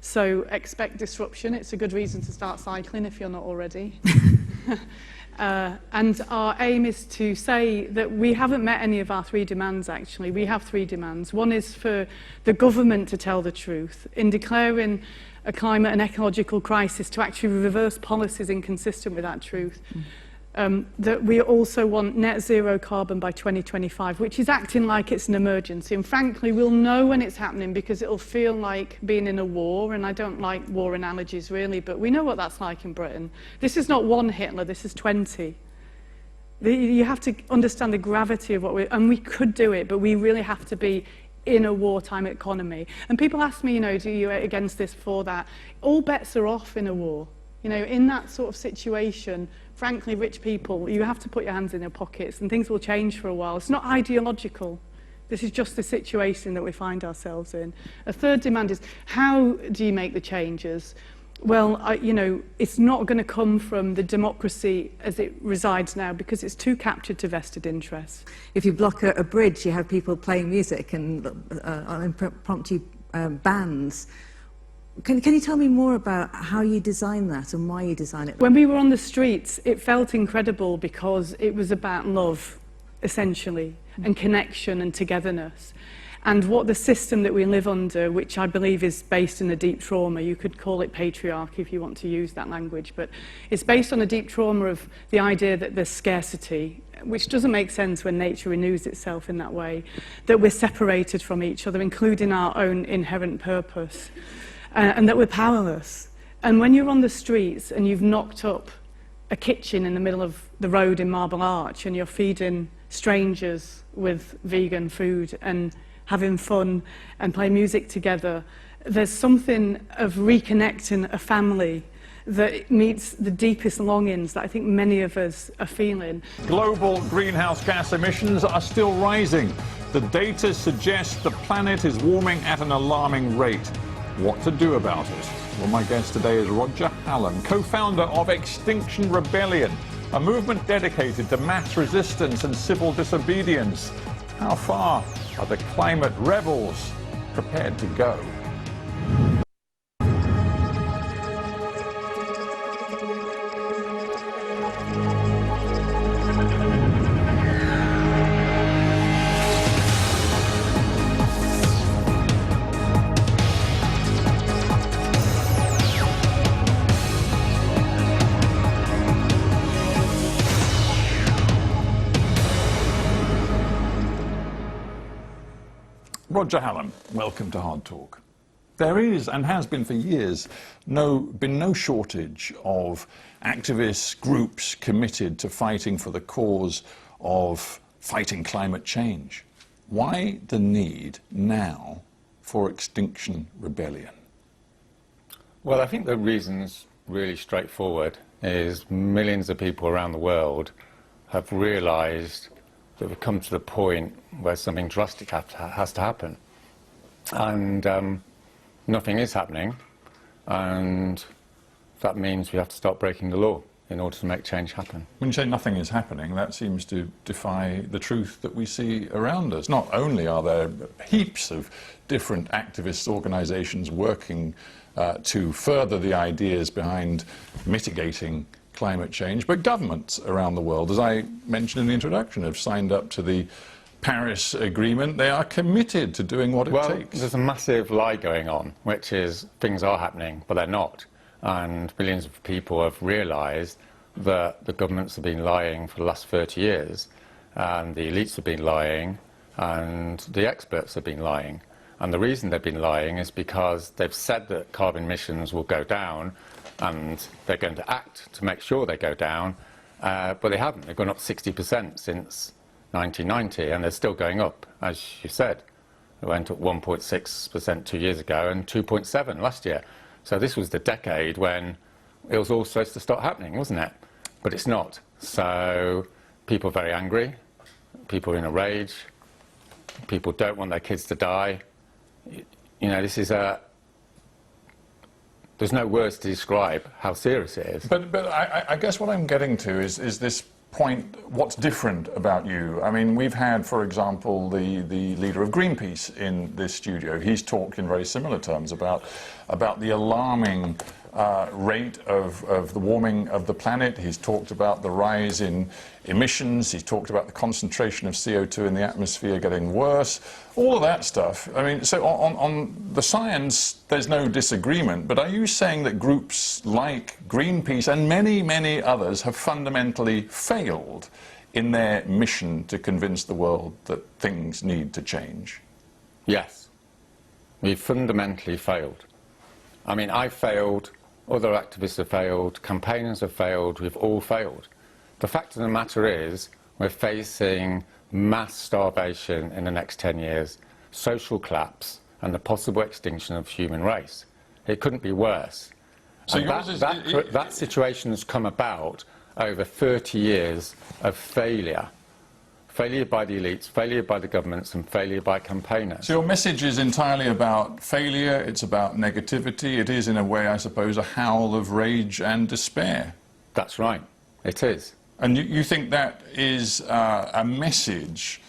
So expect disruption. It's a good reason to start cycling if you're not already. And our aim is to say that we haven't met any of our 3 demands, actually. We have 3 demands. One is for the government to tell the truth in declaring a climate and ecological crisis, to actually reverse policies inconsistent with that truth. That we also want net zero carbon by 2025, which is acting like it's an emergency. And frankly, we'll know when it's happening because it'll feel like being in a war. And I don't like war analogies really, but we know what that's like in Britain. This is not one Hitler, this is 20. You have to understand the gravity of what and we could do it, but we really have to be in a wartime economy. And people ask me, you know, do you against this, for that? All bets are off in a war. You know, in that sort of situation, frankly, rich people, you have to put your hands in your pockets and things will change for a while. It's not ideological. This is just the situation that we find ourselves in. A third demand is, how do you make the changes? Well, you know, it's not going to come from the democracy as it resides now because it's too captured to vested interests. If you block a bridge, you have people playing music and impromptu bands. Can you tell me more about how you design that and why you design it? When we were on the streets, it felt incredible because it was about love, essentially, and connection and togetherness. And what the system that we live under, which I believe is based in a deep trauma, you could call it patriarchy if you want to use that language, but it's based on a deep trauma of the idea that there's scarcity, which doesn't make sense when nature renews itself in that way, that we're separated from each other, including our own inherent purpose. And that we're powerless. And when you're on the streets and you've knocked up a kitchen in the middle of the road in Marble Arch and you're feeding strangers with vegan food and having fun and playing music together, there's something of reconnecting a family that meets the deepest longings that I think many of us are feeling. Global greenhouse gas emissions are still rising. The data suggests the planet is warming at an alarming rate. What to do about it? Well, my guest today is Roger Hallam, co-founder of Extinction Rebellion, a movement dedicated to mass resistance and civil disobedience. How far are the climate rebels prepared to go? Roger Hallam, welcome to Hard Talk. There is, and has been for years, been no shortage of activists, groups committed to fighting for the cause of fighting climate change. Why the need now for Extinction Rebellion? Well, I think the reason's really straightforward, is millions of people around the world have realised that we've come to the point where something drastic has to happen. And nothing is happening, and that means we have to start breaking the law in order to make change happen. When you say nothing is happening, that seems to defy the truth that we see around us. Not only are there heaps of different activist organisations working to further the ideas behind mitigating climate change, but governments around the world, as I mentioned in the introduction, have signed up to the Paris Agreement. They are committed to doing what it takes. There's a massive lie going on, which is things are happening, but they're not. And millions of people have realised that the governments have been lying for the last 30 years, and the elites have been lying, and the experts have been lying. And the reason they've been lying is because they've said that carbon emissions will go down, and they're going to act to make sure they go down, but they haven't. They've gone up 60% since 1990, and they're still going up, as you said. They went up 1.6% 2 years ago and 2.7% last year. So this was the decade when it was all supposed to start happening, wasn't it? But it's not. So people are very angry, people are in a rage, people don't want their kids to die. You know, this is a... There's no words to describe how serious it is. But I guess what I'm getting to is this point what's different about you. I mean, we've had, for example, the leader of Greenpeace in this studio. He's talked in very similar terms about the alarming rate of the warming of the planet. He's talked about the rise in emissions. He's talked about the concentration of CO2 in the atmosphere getting worse. All of that stuff. I mean, so on the science, there's no disagreement. But are you saying that groups like Greenpeace and many, many others have fundamentally failed in their mission to convince the world that things need to change? Yes. We've fundamentally failed. I mean, I failed, other activists have failed, campaigners have failed, we've all failed. The fact of the matter is, we're facing mass starvation in the next 10 years, social collapse, and the possible extinction of the human race. It couldn't be worse. So that situation has come about over 30 years of failure. Failure by the elites, failure by the governments, and failure by campaigners. So your message is entirely about failure, it's about negativity, it is in a way, I suppose, a howl of rage and despair. That's right, it is. And you think that is a message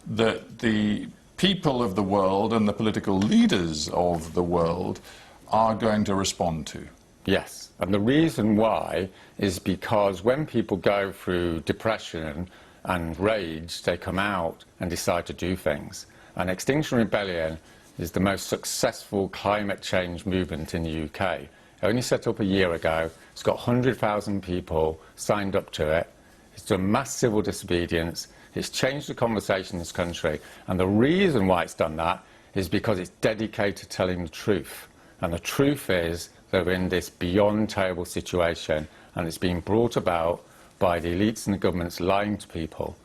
that the people of the world and the political leaders of the world are going to respond to? Yes, and the reason why is because when people go through depression and rage, they come out and decide to do things. And Extinction Rebellion is the most successful climate change movement in the UK. It only set up a year ago. It's got 100,000 people signed up to it. It's done mass civil disobedience. It's changed the conversation in this country. And the reason why it's done that is because it's dedicated to telling the truth. And the truth is that we're in this beyond terrible situation, and it's being brought about by the elites and the governments lying to people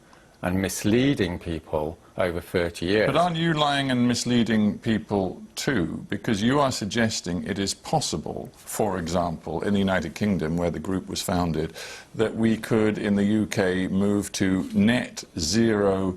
and misleading people over 30 years. But aren't you lying and misleading people too? Because you are suggesting it is possible, for example, in the United Kingdom, where the group was founded, that we could, in the UK, move to net zero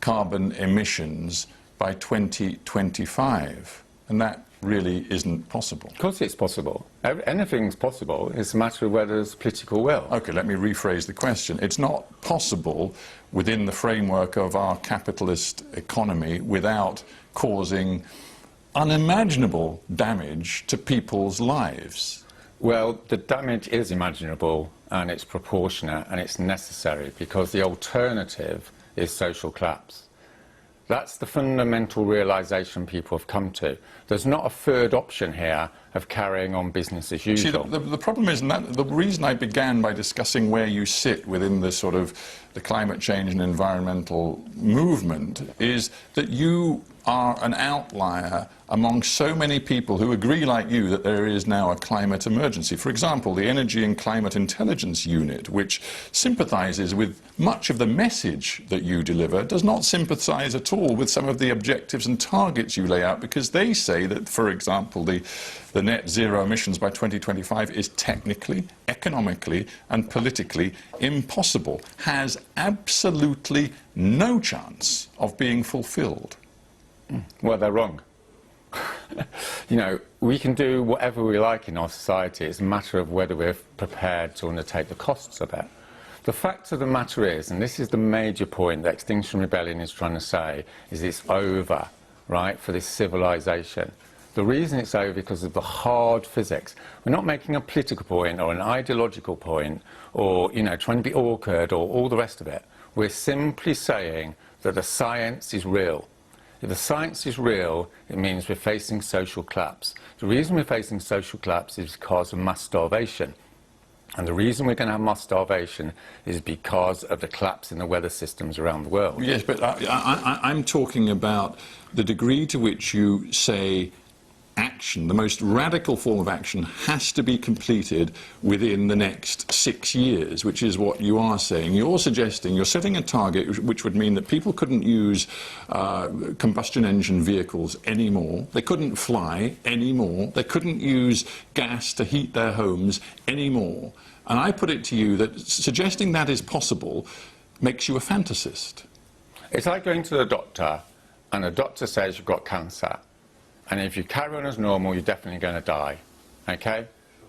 carbon emissions by 2025. And that really isn't possible. Of course it's possible. Anything's possible. It's a matter of whether there's political will. OK, let me rephrase the question. It's not possible within the framework of our capitalist economy without causing unimaginable damage to people's lives. Well, the damage is imaginable, and it's proportionate, and it's necessary, because the alternative is social collapse. That's the fundamental realisation people have come to. There's not a third option here of carrying on business as usual. See, the problem is, and that, the reason I began by discussing where you sit within the sort of the climate change and environmental movement, is that you are an outlier among so many people who agree like you that there is now a climate emergency. For example, the Energy and Climate Intelligence Unit, which sympathises with much of the message that you deliver, does not sympathise at all with some of the objectives and targets you lay out, because they say that, for example, the net zero emissions by 2025 is technically, economically and politically impossible, has absolutely no chance of being fulfilled. Well, they're wrong. You know, we can do whatever we like in our society. It's a matter of whether we're prepared to undertake the costs of it. The fact of the matter is, and this is the major point that Extinction Rebellion is trying to say, is it's over, right, for this civilization. The reason it's over is because of the hard physics. We're not making a political point or an ideological point or, you know, trying to be awkward or all the rest of it. We're simply saying that the science is real. If the science is real, it means we're facing social collapse. The reason we're facing social collapse is because of mass starvation. And the reason we're going to have mass starvation is because of the collapse in the weather systems around the world. Yes, but I'm talking about the degree to which you say action, the most radical form of action, has to be completed within the next 6 years, which is what you are saying. You're suggesting, you're setting a target which would mean that people couldn't use combustion engine vehicles anymore, they couldn't fly anymore, they couldn't use gas to heat their homes anymore. And I put it to you that suggesting that is possible makes you a fantasist. It's like going to the doctor and the doctor says you've got cancer. And if you carry on as normal, you're definitely going to die, okay?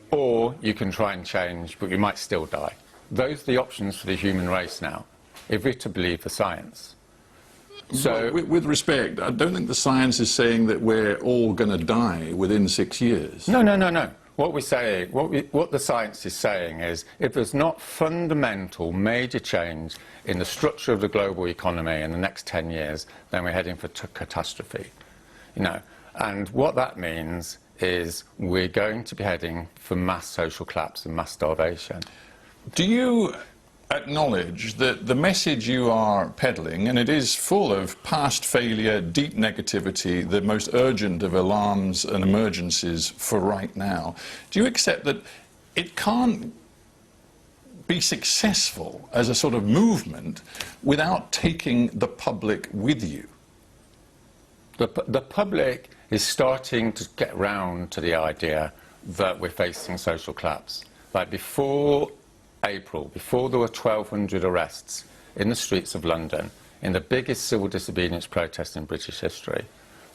Or you can try and change, but you might still die. those are the options for the human race now, if we're to believe the science. So, well, with respect, I don't think the science is saying that we're all going to die within 6 years. No, no, no, no. What we're saying, what the science is saying is, if there's not fundamental, major change in the structure of the global economy in the next 10 years, then we're heading for catastrophe. You know, and what that means is we're going to be heading for mass social collapse and mass starvation. Do you acknowledge that the message you are peddling, and it is full of past failure, deep negativity, the most urgent of alarms and emergencies for right now, do you accept that it can't be successful as a sort of movement without taking the public with you? The public is starting to get round to the idea that we're facing social collapse. Like before April, before there were 1,200 arrests in the streets of London, in the biggest civil disobedience protest in British history,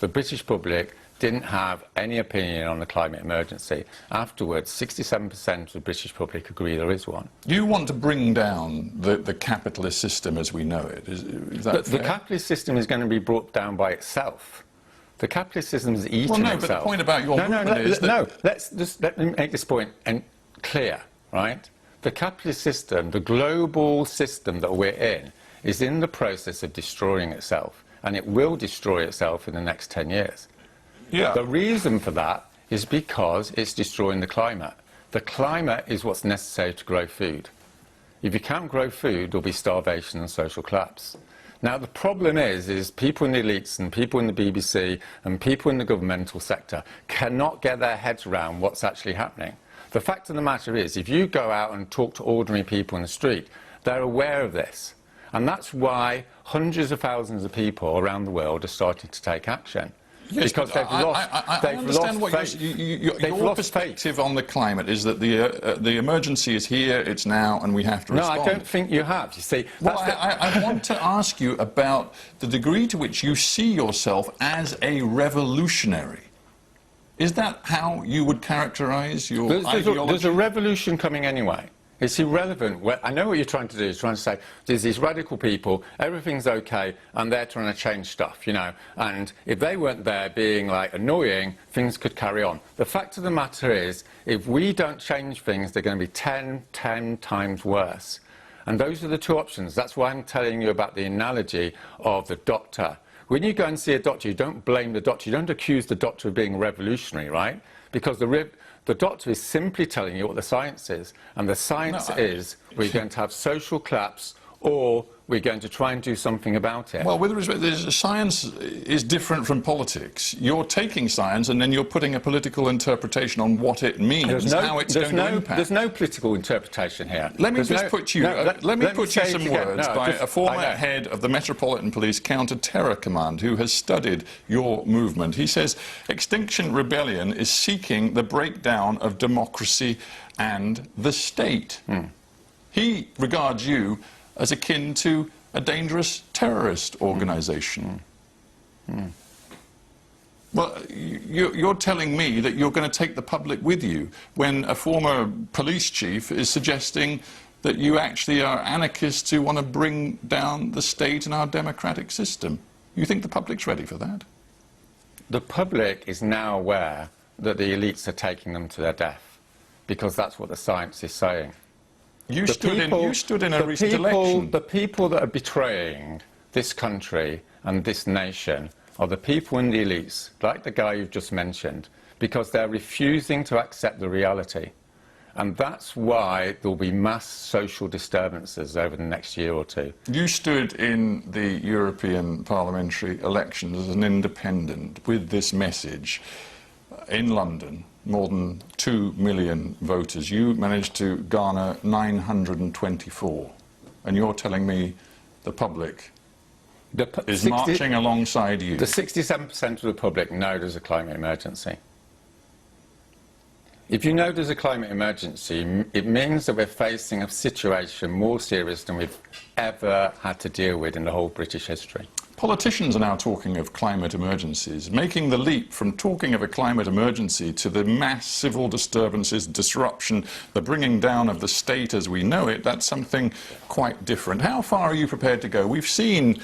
the British public didn't have any opinion on the climate emergency. Afterwards, 67% of the British public agree there is one. You want to bring down the capitalist system as we know it. Is that fair? The capitalist system is going to be brought down by itself. The capitalist system is eating well, no, itself. but the point about your movement is that... No, let me make this point clear, right? The capitalist system, the global system that we're in, is in the process of destroying itself, and it will destroy itself in the next 10 years. Yeah. The reason for that is because it's destroying the climate. The climate is what's necessary to grow food. If you can't grow food, there'll be starvation and social collapse. Now, the problem is people in the elites and people in the BBC and people in the governmental sector cannot get their heads around what's actually happening. The fact of the matter is, if you go out and talk to ordinary people in the street, they're aware of this. And that's why hundreds of thousands of people around the world are starting to take action. Yes, because they've lost faith. Your perspective on the climate is that the emergency is here, it's now, and we have to respond. No, I don't think you have. You see, well, I want to ask you about the degree to which you see yourself as a revolutionary. Is that how you would characterise your ideology? There's a revolution coming anyway. It's irrelevant. Well, I know what you're trying to do. You're trying to say there's these radical people, everything's okay, and they're trying to change stuff, you know. And if they weren't there being, like, annoying, things could carry on. The fact of the matter is, if we don't change things, they're going to be 10 times worse. And those are the two options. That's why I'm telling you about the analogy of the doctor. When you go and see a doctor, you don't blame the doctor. You don't accuse the doctor of being revolutionary, right? Because the doctor is simply telling you what the science is. And the science is we're going to have social collapse or we're going to try and do something about it. Well, with respect, science is different from politics. You're taking science and then you're putting a political interpretation on what it means, how it's going to impact. There's no political interpretation here. Let me put you some words by a former head of the Metropolitan Police Counter-Terror Command who has studied your movement. He says, Extinction Rebellion is seeking the breakdown of democracy and the state. He regards you as akin to a dangerous terrorist organisation. Well, you're telling me that you're going to take the public with you when a former police chief is suggesting that you actually are anarchists who want to bring down the state and our democratic system. You think the public's ready for that? The public is now aware that the elites are taking them to their death, because that's what the science is saying. You stood in a recent election. The people that are betraying this country and this nation are the people in the elites, like the guy you've just mentioned, because they're refusing to accept the reality. And that's why there'll be mass social disturbances over the next year or two. You stood in the European parliamentary elections as an independent with this message in London. More than 2 million voters. You managed to garner 924. And you're telling me the public is marching alongside you. The 67% of the public know there's a climate emergency. If you know there's a climate emergency, it means that we're facing a situation more serious than we've ever had to deal with in the whole British history. Politicians are now talking of climate emergencies, making the leap from talking of a climate emergency to the mass civil disturbances, disruption, the bringing down of the state as we know it. That's something quite different. How far are you prepared to go? We've seen,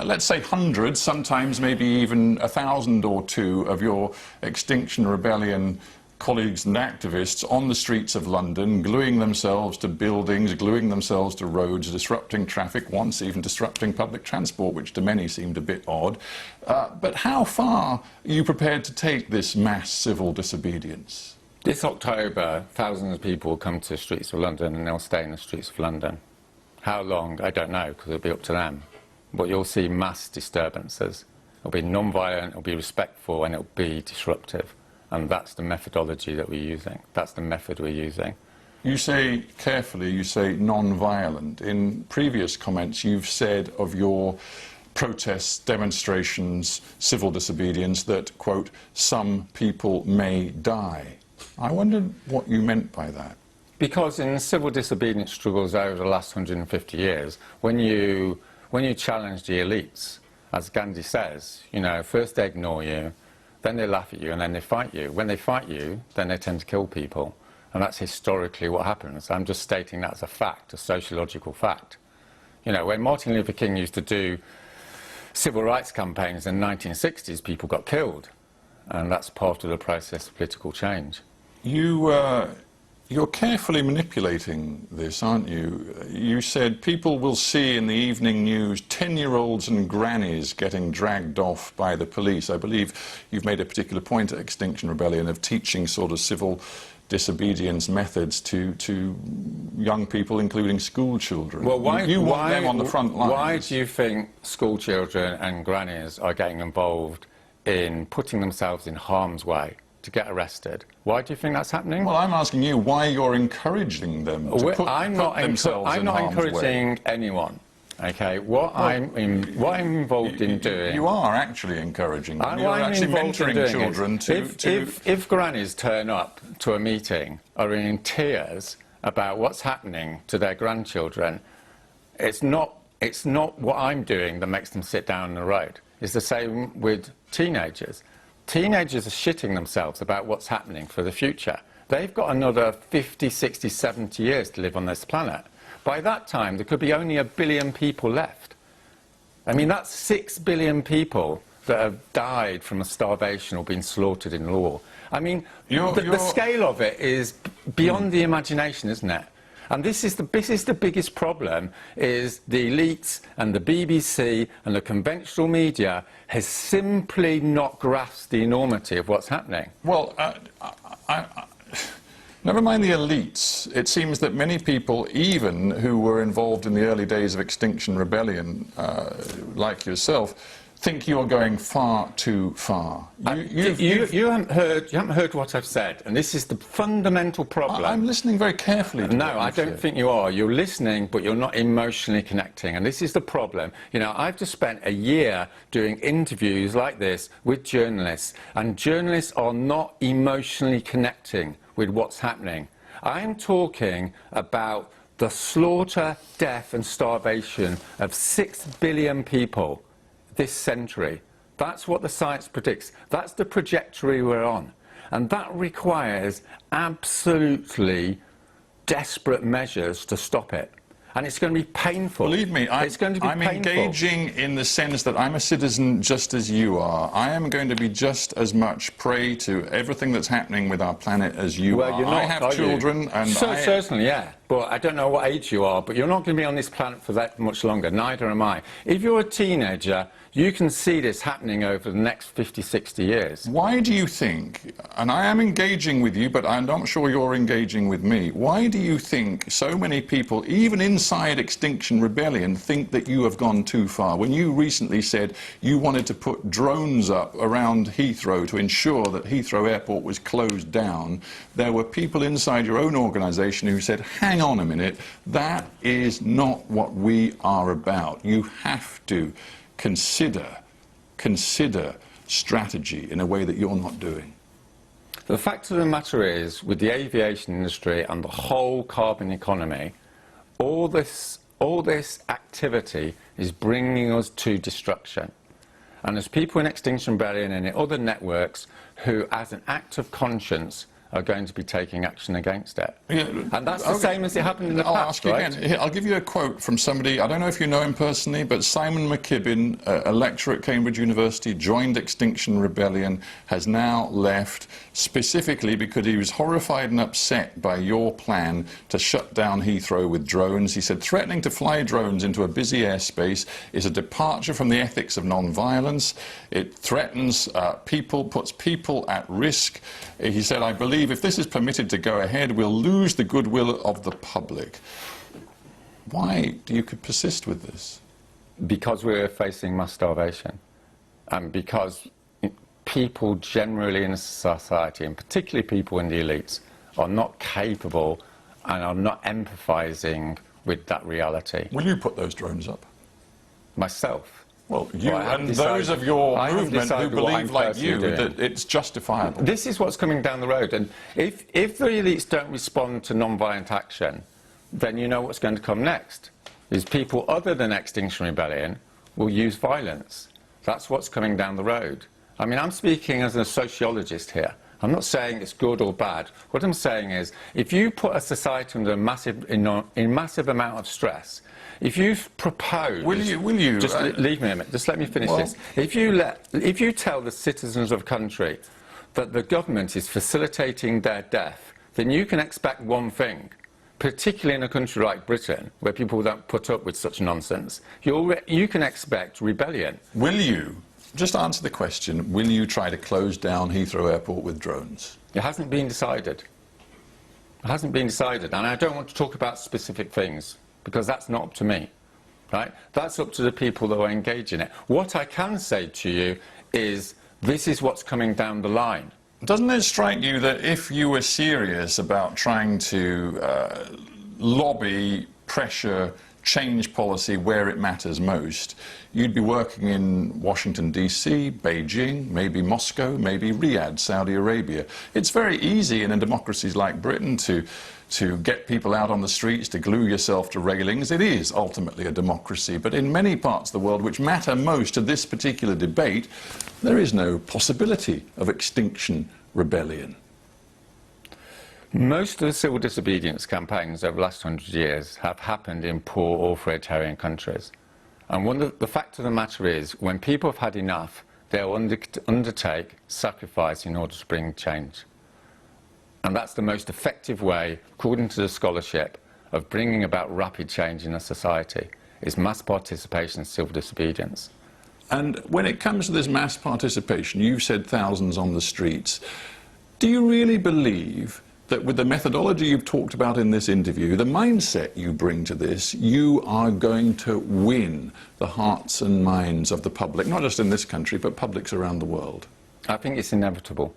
let's say, hundreds, sometimes maybe even 1,000 or two of your Extinction Rebellion colleagues and activists on the streets of London, gluing themselves to buildings, gluing themselves to roads, disrupting traffic, once even disrupting public transport, which to many seemed a bit odd. But how far are you prepared to take this mass civil disobedience? This October, thousands of people will come to the streets of London and they'll stay in the streets of London. How long? I don't know, because it'll be up to them. But you'll see mass disturbances. It'll be non-violent, it'll be respectful, and it'll be disruptive. And that's the methodology that we're using. That's the method we're using. You say carefully, you say non-violent. In previous comments, you've said of your protests, demonstrations, civil disobedience that, quote, some people may die. I wondered what you meant by that. Because in civil disobedience struggles over the last 150 years, when you challenge the elites, as Gandhi says, you know, first they ignore you, then they laugh at you, and then they fight you. When they fight you, then they tend to kill people. And that's historically what happens. I'm just stating that as a fact, a sociological fact. You know, when Martin Luther King used to do civil rights campaigns in the 1960s, people got killed. And that's part of the process of political change. You're carefully manipulating this, aren't you? You said people will see in the evening news 10-year-olds and grannies getting dragged off by the police. I believe you've made a particular point at Extinction Rebellion of teaching sort of civil disobedience methods to young people, including school children. Well, you want them on the front lines. Why do you think school children and grannies are getting involved in putting themselves in harm's way to get arrested? Why do you think that's happening? Well, I'm asking you why you're encouraging them to put themselves in harm's way. I'm not encouraging anyone. Okay, what I'm involved in doing. You are actually encouraging them. You're actually mentoring children If grannies turn up to a meeting, are in tears about what's happening to their grandchildren, it's not what I'm doing that makes them sit down on the road. It's the same with teenagers. Teenagers are shitting themselves about what's happening for the future. They've got another 50, 60, 70 years to live on this planet. By that time, there could be only 1 billion people left. I mean, that's 6 billion people that have died from starvation or been slaughtered in war. I mean, the scale of it is beyond the imagination, isn't it? And this is the biggest problem, is the elites and the BBC and the conventional media has simply not grasped the enormity of what's happening. Well, never mind the elites. It seems that many people, even who were involved in the early days of Extinction Rebellion, like yourself, think you're going far too far. You haven't heard what I've said, and this is the fundamental problem. I'm listening very carefully to No, I don't think you are. You're listening, but you're not emotionally connecting, and this is the problem. You know, I've just spent a year doing interviews like this with journalists, and journalists are not emotionally connecting with what's happening. I'm talking about the slaughter, death and starvation of 6 billion people this century. That's what the science predicts. That's the trajectory we're on. And that requires absolutely desperate measures to stop it. And it's going to be painful. Believe me, I'm engaging in the sense that I'm a citizen just as you are. I am going to be just as much prey to everything that's happening with our planet as you are. You're not, I have children, and certainly, yeah. But I don't know what age you are, but you're not going to be on this planet for that much longer. Neither am I. If you're a teenager, you can see this happening over the next 50, 60 years. Why do you think, and I am engaging with you, but I'm not sure you're engaging with me, why do you think so many people, even inside Extinction Rebellion, think that you have gone too far? When you recently said you wanted to put drones up around Heathrow to ensure that Heathrow Airport was closed down, there were people inside your own organisation who said, hang on a minute, that is not what we are about. You have to consider strategy in a way that you're not doing. The fact of the matter is, with the aviation industry and the whole carbon economy, all this activity is bringing us to destruction. And there's people in Extinction Rebellion and in other networks who, as an act of conscience, are going to be taking action against it. Yeah, and that's the same as it happened in the I'll past, ask you right? again. Here, I'll give you a quote from somebody, I don't know if you know him personally, but Simon McKibbin, a lecturer at Cambridge University, joined Extinction Rebellion, has now left, specifically because he was horrified and upset by your plan to shut down Heathrow with drones. He said, threatening to fly drones into a busy airspace is a departure from the ethics of non-violence. It threatens people, puts people at risk. He said, I believe if this is permitted to go ahead, we'll lose the goodwill of the public. Why do you persist with this? Because we're facing mass starvation, and because people generally in society, and particularly people in the elites, are not capable and are not empathising with that reality. Will you put those drones up? Myself. Well, you and those of your movement who believe like you that it's justifiable. This is what's coming down the road, and if the elites don't respond to non-violent action, then you know what's going to come next. Is people other than Extinction Rebellion will use violence. That's what's coming down the road. I mean, I'm speaking as a sociologist here. I'm not saying it's good or bad. What I'm saying is, if you put a society under a massive amount of stress, if you propose... Will you... Just leave me a minute. Just let me finish this. If you tell the citizens of a country that the government is facilitating their death, then you can expect one thing, particularly in a country like Britain, where people don't put up with such nonsense. You can expect rebellion. Will you, just answer the question, will you try to close down Heathrow Airport with drones? It hasn't been decided. It hasn't been decided, and I don't want to talk about specific things, because that's not up to me, right? That's up to the people that are engaged in it. What I can say to you is, this is what's coming down the line. Doesn't it strike you that if you were serious about trying to lobby, pressure, change policy where it matters most, you'd be working in Washington, D.C., Beijing, maybe Moscow, maybe Riyadh, Saudi Arabia? It's very easy in a democracy like Britain to get people out on the streets, to glue yourself to railings. It is ultimately a democracy, but in many parts of the world which matter most to this particular debate, there is no possibility of extinction rebellion. Most of the civil disobedience campaigns over the last 100 years have happened in poor authoritarian countries. And the fact of the matter is, when people have had enough, they'll undertake sacrifice in order to bring change. And that's the most effective way, according to the scholarship, of bringing about rapid change in a society, is mass participation in civil disobedience. And when it comes to this mass participation, you've said thousands on the streets. Do you really believe that with the methodology you've talked about in this interview, the mindset you bring to this, you are going to win the hearts and minds of the public, not just in this country, but publics around the world? I think it's inevitable.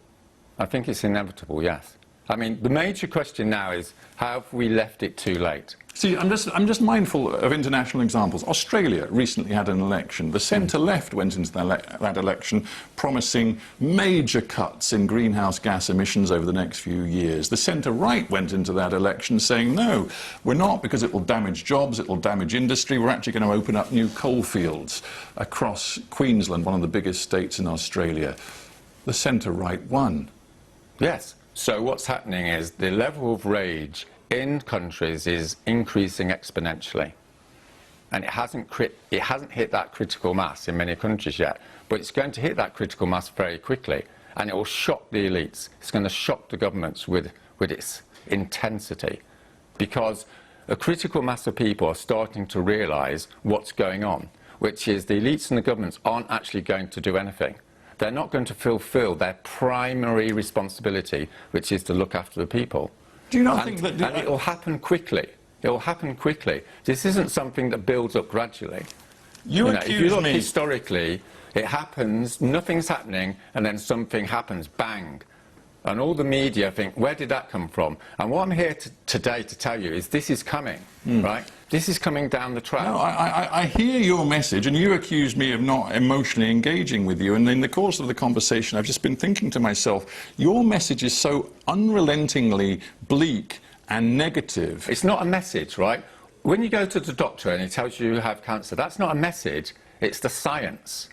I think it's inevitable, yes. I mean, the major question now is, have we left it too late? See, I'm just mindful of international examples. Australia recently had an election. The centre-left went into that election promising major cuts in greenhouse gas emissions over the next few years. The centre-right went into that election saying, no, we're not, because it will damage jobs, it will damage industry. We're actually going to open up new coal fields across Queensland, one of the biggest states in Australia. The centre-right won. Yes. So what's happening is the level of rage in countries is increasing exponentially. And it hasn't hit that critical mass in many countries yet, but it's going to hit that critical mass very quickly, and it will shock the elites. It's going to shock the governments with its intensity, because a critical mass of people are starting to realise what's going on, which is the elites and the governments aren't actually going to do anything. They're not going to fulfil their primary responsibility, which is to look after the people. Do you not think that... And it will happen quickly. It will happen quickly. This isn't something that builds up gradually. If you look historically, it happens, nothing's happening, and then something happens, bang. And all the media think, where did that come from? And what I'm here today to tell you is this is coming, right? This is coming down the track. No, I hear your message, and you accuse me of not emotionally engaging with you. And in the course of the conversation, I've just been thinking to myself, your message is so unrelentingly bleak and negative. It's not a message, right? When you go to the doctor and he tells you you have cancer, that's not a message, it's the science.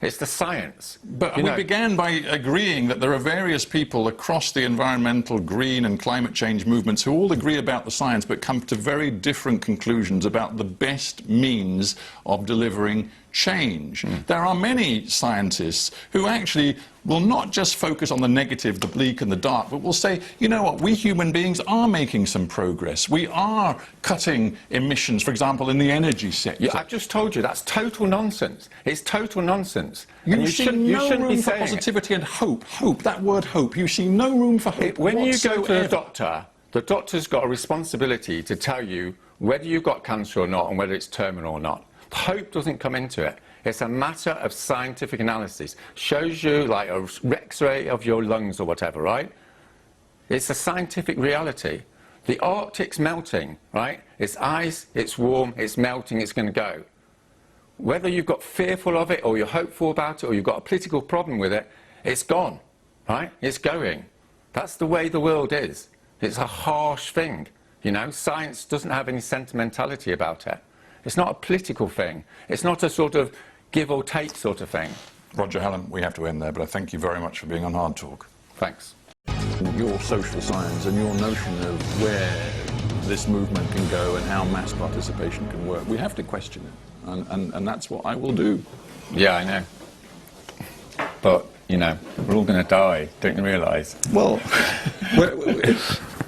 It's the science. But we began by agreeing that there are various people across the environmental, green and climate change movements who all agree about the science but come to very different conclusions about the best means of delivering change. There are many scientists who actually will not just focus on the negative, the bleak and the dark, but will say, you know what, we human beings are making some progress. We are cutting emissions, for example, in the energy sector. Yeah, I've just told you that's total nonsense. It's total nonsense. You see no room for positivity and hope. Hope, that word hope. You see no room for hope When you go to whatsoever. the doctor's got a responsibility to tell you whether you've got cancer or not and whether it's terminal or not. Hope doesn't come into it. It's a matter of scientific analysis. Shows you like a X-ray of your lungs or whatever, right? It's a scientific reality. The Arctic's melting, right? It's ice, it's warm, it's melting, it's going to go. Whether you've got fearful of it or you're hopeful about it or you've got a political problem with it, it's gone, right? It's going. That's the way the world is. It's a harsh thing, you know? Science doesn't have any sentimentality about it. It's not a political thing. It's not a sort of give or take sort of thing. Roger, Helen, we have to end there, but I thank you very much for being on Hard Talk. Thanks. Your social science and your notion of where this movement can go and how mass participation can work, we have to question it, and that's what I will do. Yeah, I know. But, you know, we're all going to die, don't you realise? Well,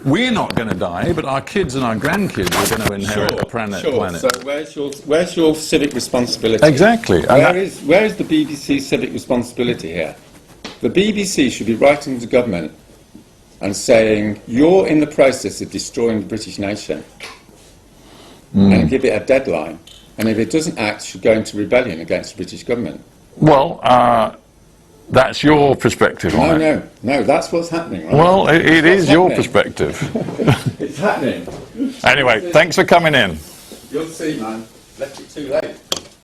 we're not going to die, but our kids and our grandkids are going to inherit the planet. So where's your civic responsibility? Exactly. Where is the BBC's civic responsibility here? The BBC should be writing to government and saying, you're in the process of destroying the British nation, and give it a deadline. And if it doesn't act, should go into rebellion against the British government. Well, that's your perspective on it. No, that's what's happening, right? Well, it is your perspective. It's happening. Anyway, thanks for coming in. You'll see, man. Left it too late.